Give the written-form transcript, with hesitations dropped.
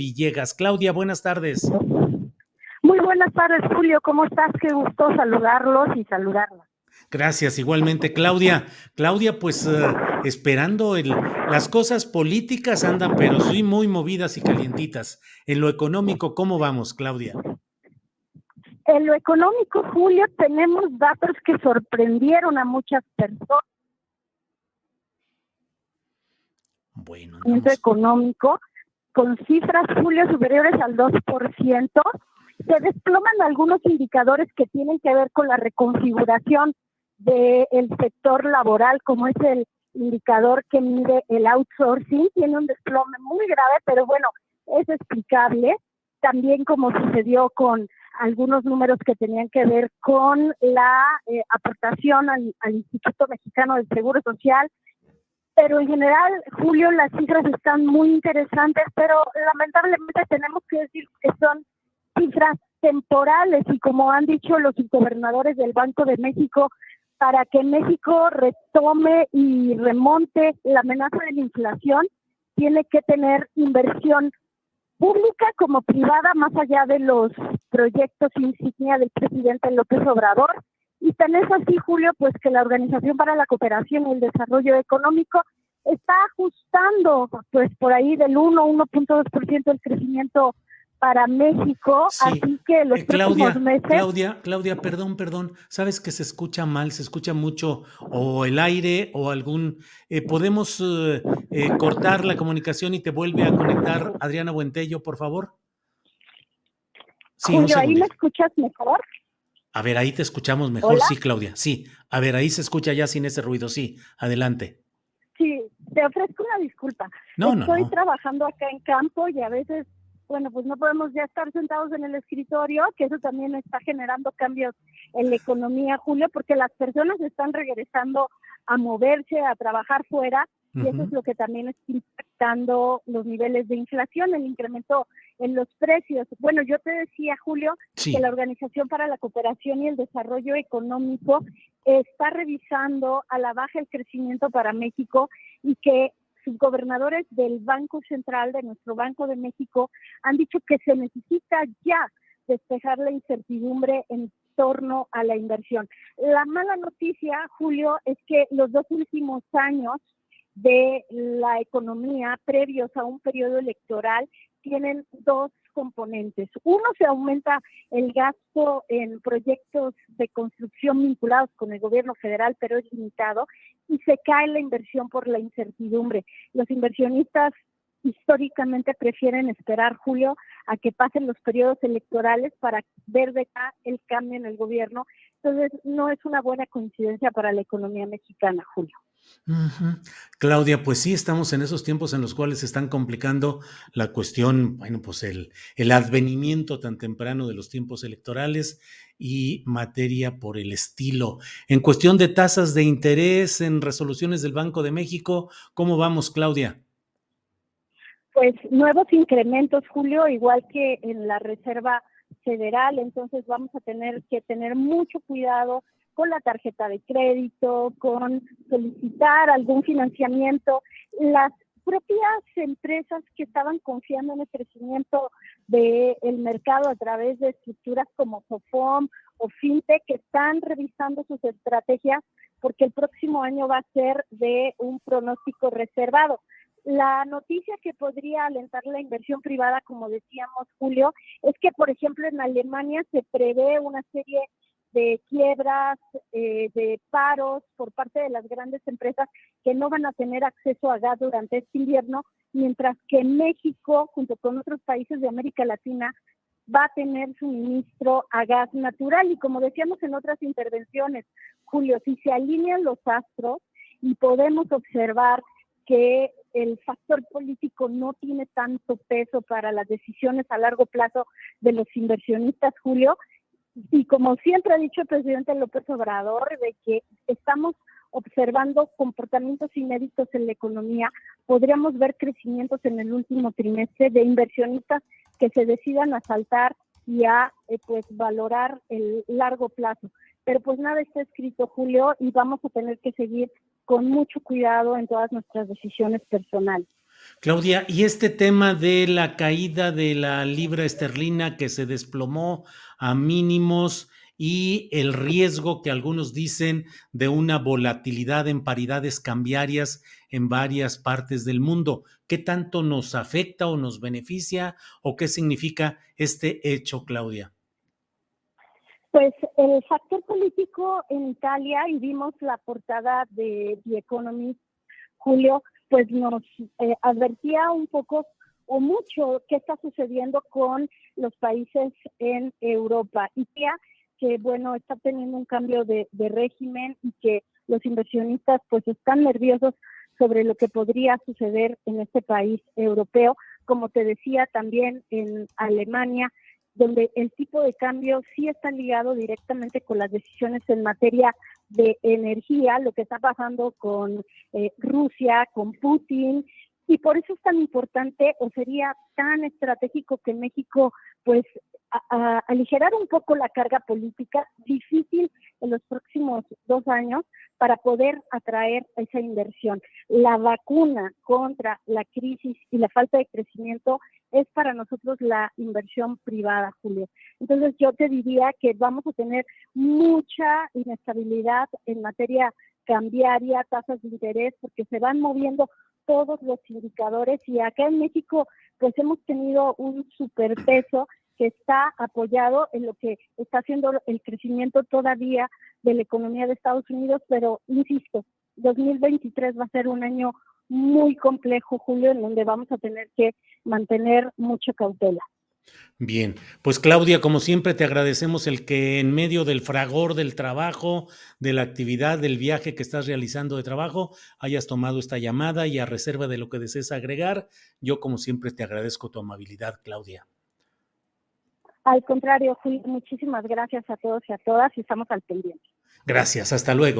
Villegas. Claudia, buenas tardes. Muy buenas tardes, Julio. ¿Cómo estás? Qué gusto saludarlos y saludarlas. Gracias, igualmente, Claudia. Claudia, pues esperando las cosas políticas andan, pero sí muy movidas y calientitas. En lo económico, ¿cómo vamos, Claudia? En lo económico, Julio, tenemos datos que sorprendieron a muchas personas. Bueno, Económico, con cifras, Julio, superiores al 2%, se desploman algunos indicadores que tienen que ver con la reconfiguración del sector laboral, como es el indicador que mide el outsourcing. Tiene un desplome muy grave, pero bueno, es explicable. También como sucedió con algunos números que tenían que ver con la aportación al Instituto Mexicano del Seguro Social. Pero en general, Julio, las cifras están muy interesantes, pero lamentablemente tenemos que decir que son cifras temporales y como han dicho los gobernadores del Banco de México, para que México retome y remonte la amenaza de la inflación, tiene que tener inversión pública como privada, más allá de los proyectos insignia del presidente López Obrador. Y tan es así, Julio, pues que la Organización para la Cooperación y el Desarrollo Económico está ajustando pues por ahí del 1.2% el crecimiento para México, sí. así que los próximos meses... Claudia, perdón, sabes que se escucha mal, se escucha mucho o el aire o algún... ¿podemos cortar la comunicación y te vuelve a conectar Adriana Buentello, por favor? Sí, un Julio, ¿ahí me segundito. escuchas mejor? A ver, ahí te escuchamos mejor, ¿Hola? sí, Claudia, sí. A ver, ahí se escucha ya sin ese ruido, sí. Adelante. Sí, te ofrezco una disculpa. Estoy No. trabajando acá en campo y a veces, bueno, pues no podemos ya estar sentados en el escritorio, que eso también está generando cambios en la economía, Julio, porque las personas están regresando a moverse, a trabajar fuera, y eso es lo que también está impactando los niveles de inflación, el incremento en los precios. Bueno, yo te decía, Julio, Sí. que la Organización para la Cooperación y el Desarrollo Económico está revisando a la baja el crecimiento para México y que subgobernadores del Banco Central, de nuestro Banco de México, han dicho que se necesita ya despejar la incertidumbre en torno a la inversión. La mala noticia, Julio, es que los 2 últimos años de la economía previos a un periodo electoral tienen 2 componentes. Uno, se aumenta el gasto en proyectos de construcción vinculados con el gobierno federal, pero es limitado, y se cae la inversión por la incertidumbre. Los inversionistas históricamente prefieren esperar, Julio, a que pasen los periodos electorales para ver de acá el cambio en el gobierno. Entonces, no es una buena coincidencia para la economía mexicana, Julio. Claudia, pues sí, estamos en esos tiempos en los cuales se están complicando la cuestión, bueno, pues el advenimiento tan temprano de los tiempos electorales y materia por el estilo. En cuestión de tasas de interés en resoluciones del Banco de México, ¿cómo vamos, Claudia? Pues nuevos incrementos, Julio, igual que en la Reserva Federal, entonces vamos a tener que tener mucho cuidado con la tarjeta de crédito, con solicitar algún financiamiento. Las propias empresas que estaban confiando en el crecimiento del mercado a través de estructuras como Sofom o FinTech, que están revisando sus estrategias porque el próximo año va a ser de un pronóstico reservado. La noticia que podría alentar la inversión privada, como decíamos, Julio, es que, por ejemplo, en Alemania se prevé una serie de quiebras, de paros por parte de las grandes empresas que no van a tener acceso a gas durante este invierno, mientras que México, junto con otros países de América Latina, va a tener suministro a gas natural. Y como decíamos en otras intervenciones, Julio, si se alinean los astros y podemos observar que el factor político no tiene tanto peso para las decisiones a largo plazo de los inversionistas, Julio, y como siempre ha dicho el presidente López Obrador, de que estamos observando comportamientos inéditos en la economía, podríamos ver crecimientos en el último trimestre de inversionistas que se decidan a saltar y a pues valorar el largo plazo. Pero pues nada está escrito, Julio, y vamos a tener que seguir con mucho cuidado en todas nuestras decisiones personales. Claudia, y este tema de la caída de la libra esterlina que se desplomó a mínimos y el riesgo que algunos dicen de una volatilidad en paridades cambiarias en varias partes del mundo, ¿qué tanto nos afecta o nos beneficia o qué significa este hecho, Claudia? Pues el factor político en Italia, y vimos la portada de The Economist, Julio, pues nos advertía un poco o mucho qué está sucediendo con los países en Europa. Italia, que bueno, está teniendo un cambio de régimen y que los inversionistas pues están nerviosos sobre lo que podría suceder en este país europeo. Como te decía, también en Alemania, donde el tipo de cambio sí está ligado directamente con las decisiones en materia de energía, lo que está pasando con Rusia, con Putin, y por eso es tan importante o sería tan estratégico que México pues aligerar un poco la carga política difícil en los próximos 2 años para poder atraer esa inversión. La vacuna contra la crisis y la falta de crecimiento es para nosotros la inversión privada, Julio. Entonces yo te diría que vamos a tener mucha inestabilidad en materia cambiaria, tasas de interés, porque se van moviendo todos los indicadores y acá en México pues hemos tenido un superpeso que está apoyado en lo que está haciendo el crecimiento todavía de la economía de Estados Unidos, pero insisto, 2023 va a ser un año muy complejo, Julio, en donde vamos a tener que mantener mucha cautela. Bien, pues Claudia, como siempre te agradecemos el que en medio del fragor del trabajo, de la actividad, del viaje que estás realizando de trabajo, hayas tomado esta llamada y a reserva de lo que desees agregar, yo como siempre te agradezco tu amabilidad, Claudia. Al contrario, Julio, muchísimas gracias a todos y a todas y estamos al pendiente. Gracias, hasta luego.